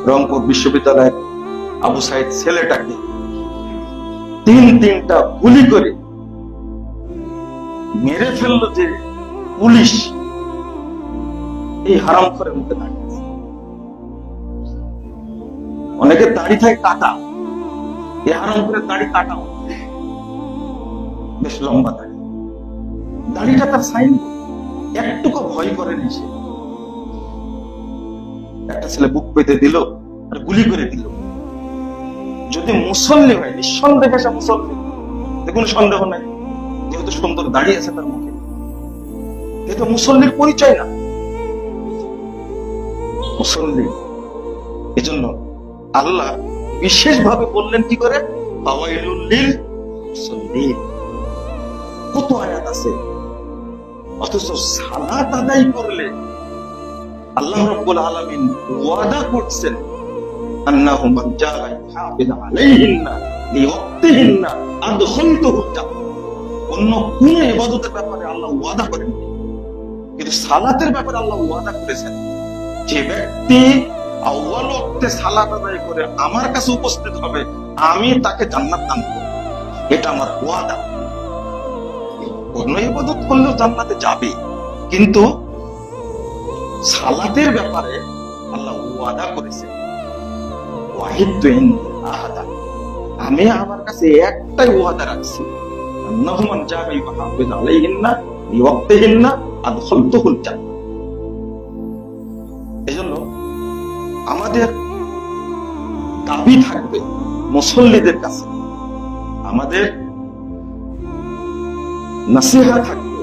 রংপুর বিশ্ববিদ্যালয়ের আবু সাইদ ছেলেটাকে তিনটা গুলি করে মেরে ফেললো যে পুলিশ, এই হারামখোরের মুখে দাঁড়িয়েছে। অনেকে দাড়ি থাকে কাটা, এই হারামখোরের দাড়ি কাটাও, বেশ লম্বা দাড়ি, দাড়িটা তার সাইন, একটুকু ভয় করেনি সে। একটা ছেলে বুক পেতে দিল আর গুলি করে দিল। যদি মুসল্লি হয়, নিঃসন্দেহে সে মুসল্লি, কোনো সন্দেহ নাই, যেহেতু সুন্দর দাঁড়িয়ে আছে তার মুখে, এটা মুসল্লির পরিচয় না, মুসল্লি। এজন্য আল্লাহ বিশেষ ভাবে বললেন কি করে, ফাওয়াইলুল লিল মুসাল্লিন। কত আয়াত আছে, অথচ সালাত আদায় করলে আল্লাহ রাব্বুল আলামিন ওয়াদা করছেন, আন্নাহু মান জাআ ইহাফিজ আলাইহিন্না লিওয়াক্তিহিন্না আদখালতুহু জান্নাহ। অন্য কোন ইবাদতের ব্যাপারে আল্লাহ ওয়াদা করেন, কিন্তু সালাতের ব্যাপারে আল্লাহ ওয়াদা করেছেন, যে ব্যক্তি আউয়াল ওয়াক্তে সালাত আদায় করে আমার কাছে উপস্থিত হবে, আমি তাকে জান্নাত দান করব, এটা আমার ওয়াদা। অন্য ইবাদত করলেও জান্নাতে যাবে, কিন্তু সালাতের ব্যাপারে আল্লাহ ওয়াদা করেছেন, ওয়াহিদতু ইনদি আহাদা, আমি আমার কাছে একটাই ওয়াদা রাখছি, আন্নাহু মান জাআ ইহাফিজ আলাইহিন্না লিওয়াক্তিহিন্না আদখালতুহুল জান্নাহ। এজন্য আমাদের দাবি থাকবে মুসল্লিদের কাছে, আমাদের নসিহত থাকবে,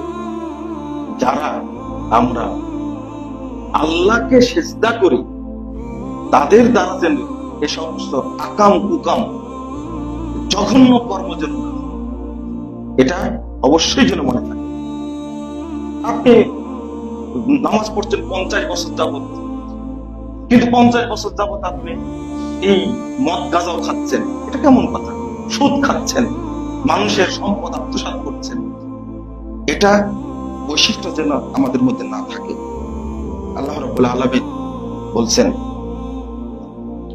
যারা আমরা আল্লাহকে সিজদা করি তাদের দ্বারা যেন এ সমস্ত আকাম কুকাম জঘন্য কর্ম যেন, এটা অবশ্যই যেন মনে থাকে। আপনি নামাজ পড়ছেন 50 বছর যাবত, কিন্তু 50 বছর যাবত আপনি এই মদ গাঁজাও খাচ্ছেন, এটা কেমন কথা? সুদ খাচ্ছেন, মানুষের সম্পদ আত্মসাৎ করছেন, এটা বৈশিষ্ট্য যেন আমাদের মধ্যে না থাকে। আল্লাহ রাব্বুল আলামিন বলছেন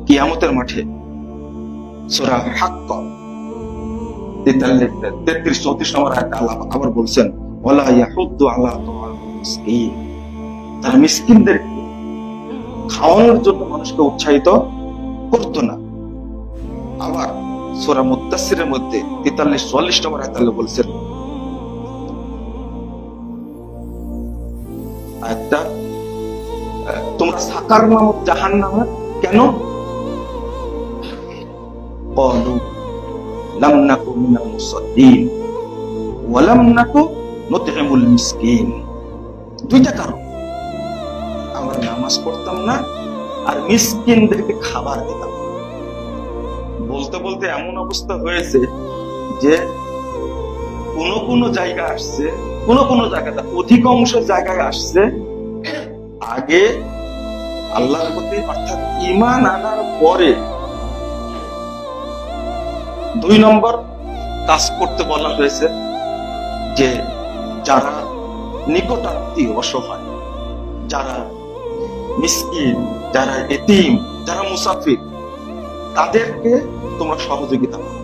কিয়ামতের মাঠে, সূরা হাক্ক 33-34 নম্বর আয়াতে আল্লাহ আবার বলছেন, ওয়ালা ইয়াহুদ্দু আলা তুআমিল মিসকিন, তারা মিসকিনদের খাওয়ানোর জন্য মানুষকে উৎসাহিত করতো না। আবার সূরা মুদ্দাসসিরের মধ্যে 43-44 নম্বর আয়াতে আল্লাহ বলছেন, আয়াতটা, তোমরা সাকার নামক জাহান্নামে কেন? ক্বালু লাম নাকু মিনাল মুসাল্লিন ওয়া লাম নাকু নুতইমুল মিসকিন। দুইটা কারণ, আমরা নামাজ পড়তাম না আর মিসকিনদেরকে খাবার দিতাম। বলতে বলতে এমন অবস্থা হয়েছে যে কোন জায়গা আসছে, কোন জায়গাটা, অধিকাংশ জায়গায় আসছে আগে আল্লাহর প্রতি অর্থাৎ ঈমান আনার পরে 2 নম্বর কাজ করতে বলা হয়েছে, যে যারা নিকটাত্মীয় অসহায়, যারা মিসকিন, যারা এতিম, যারা মুসাফির, তাদেরকে তোমরা সহযোগিতা করো।